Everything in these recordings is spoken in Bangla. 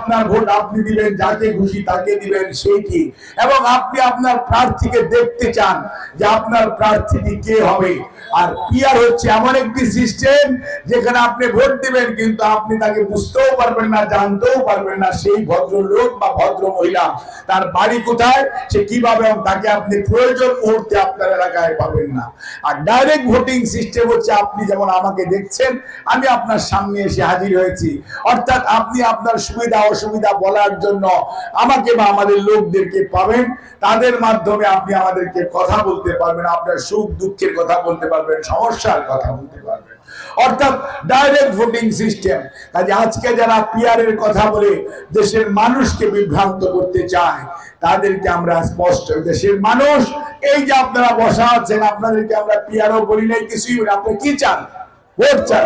আপনার ভোট আপনি দিবেন, যাকে খুশি তাকে দিবেন, সেইটি। এবং আপনি আপনার প্রার্থীকে দেখতে চান যে আপনার প্রার্থীটি কে হবে। আর পিআর হচ্ছে এমন একটি সিস্টেম যেখানে আপনি ভোট দিবেন কিন্তু আপনি তাকে বুঝতেও পারবেন না, জানতেও পারবেন না সেই ভদ্রলোক বা ভদ্র মহিলা তার বাড়ি কোথায়, সে কিভাবে, তাকে আপনি প্রয়োজন মুহূর্তে আপনার এলাকায় পাবেন না। আর ডাইরেক্ট ভোটিং সিস্টেম হচ্ছে আপনি যেমন আমাকে দেখছেন, আমি আপনার সামনে এসে হাজির হয়েছি, অর্থাৎ আপনি আপনার সুবিধা অসুবিধা বলার জন্য আমাকে বা আমাদের লোকদেরকে পাবেন, তাদের মাধ্যমে আপনি আমাদেরকে কথা বলতে পারবেন, আপনার সুখ দুঃখের কথা বলতে পারবেন, সমস্যার কথা বলতে পারবেন, অর্থাৎ ডাইরেক্ট ভোটিং সিস্টেম। কাজে আজকে যারা পিআর এর কথা বলে দেশের মানুষকে বিভ্রান্ত করতে চায় তাদেরকে আমরা স্পষ্ট, দেশের মানুষ এই যে আপনারা বসা আছেন, আপনাদেরকে আমরা পিআরও বলি নাই, কিছুই বলি, আপনি কি চান? ভোট চান,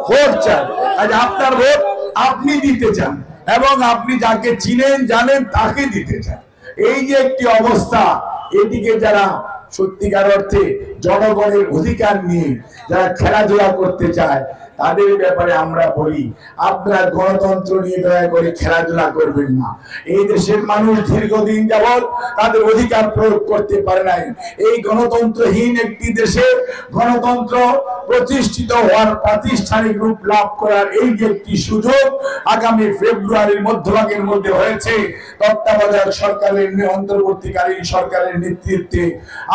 ভোট চান। কাজে আপনার ভোট আপনি দিতে চান এবং আপনি যাকে চিনেন জানেন তাকে দিতে চান। এই যে একটি অবস্থা, এদিকে যারা সত্যিকার অর্থে জনগণের অধিকার নিয়ে যারা খেলাধুলা করতে চায় তাদের ব্যাপারে আমরা বলি, আপনারা গণতন্ত্র নিয়ে দয়া করে খেলাধুলা করবেন না। এই দেশের মানুষ দীর্ঘদিন যাবৎ তাদের অধিকার প্রয়োগ করতে পারে নাই। এই গণতন্ত্রহীন একটি দেশে গণতন্ত্র প্রতিষ্ঠিত হওয়ার প্রাতিষ্ঠানিক রূপ লাভ করার এই যে একটি সুযোগ আগামী ফেব্রুয়ারির মধ্যভাগের মধ্যে হয়েছে, তত্ত্বাবধায়ক সরকারের অন্তর্বর্তীকালীন সরকারের নেতৃত্বে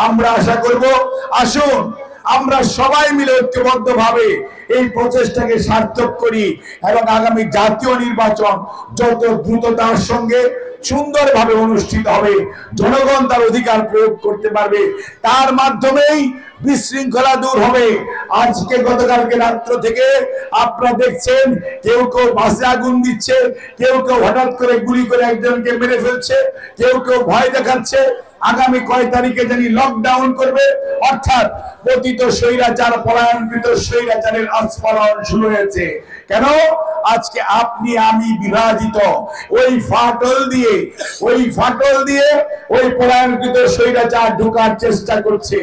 আমরা আশা করব, আসুন আমরা সবাই মিলে ঐক্যবদ্ধভাবে এই প্রচেষ্টাকে সার্থক করি এবং আগামী জাতীয় নির্বাচন যত দ্রুততার সঙ্গে সুন্দরভাবে অনুষ্ঠিত হবে, জনগণ তার অধিকার প্রয়োগ করতে পারবে, তার মাধ্যমেই বিশৃঙ্খলা দূর হবে। আজকে গতকালকে রাত্র থেকে আপনারা দেখছেন কেউ কেউ বাসে আগুন দিচ্ছে, কেউ কেউ হঠাৎ করে গুলি করে একজনকে মেরে ফেলছে, কেউ কেউ ভয় দেখাচ্ছে আগামী কয় তারিখে জানি লকডাউন করবে, অর্থাৎ পতিত স্বৈরাচার পলায়নকৃত স্বৈরাচারের আস্ফালন শুরু হয়েছে। কেন? আজকে আপনি আমি বিভাজিত, ওই ফাটল দিয়ে ওই পলায়নকৃত স্বৈরাচার ঢোকার চেষ্টা করছে।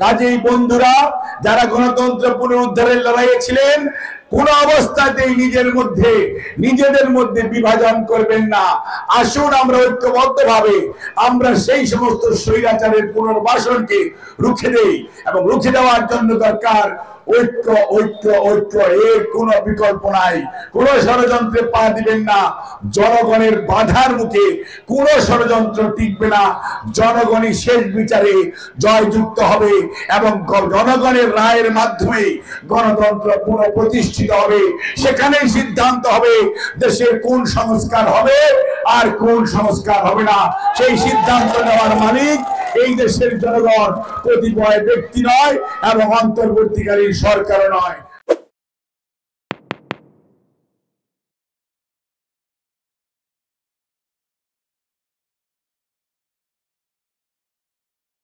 কাজেই বন্ধুরা, যারা গণতন্ত্র পুনরুদ্ধারের লড়াইয়ে ছিলেন, কোন অবস্থাতেই নিজেদের মধ্যে বিভাজন করবেন না। আসুন আমরা ঐক্যবদ্ধভাবে আমরা সেই সমস্ত স্বৈরাচারের পুনর্বাসনকে রুখে দেই, এবং রুখে দেওয়ার জন্য দরকার ঐক্য, ঐক্য, ঐক্য, এর কোনো বিকল্প নাই। কোন ষড়যন্ত্রে পা দিবেন না। জনগণের বাধার মুখে কোন ষড়যন্ত্র টিকবে না। জনগণই শেষ বিচারে জয়যুক্ত হবে এবং জনগণের রায়ের মাধ্যমে গণতন্ত্র পুনঃপ্রতিষ্ঠিত হবে। সেখানেই সিদ্ধান্ত হবে দেশের কোন সংস্কার হবে আর কোন সংস্কার হবে না। সেই সিদ্ধান্ত নেওয়ার মালিক এই দেশের জনগণ, কতিপয় ব্যক্তি নয় এবং অন্তর্বর্তীকালীন সরকার নয়।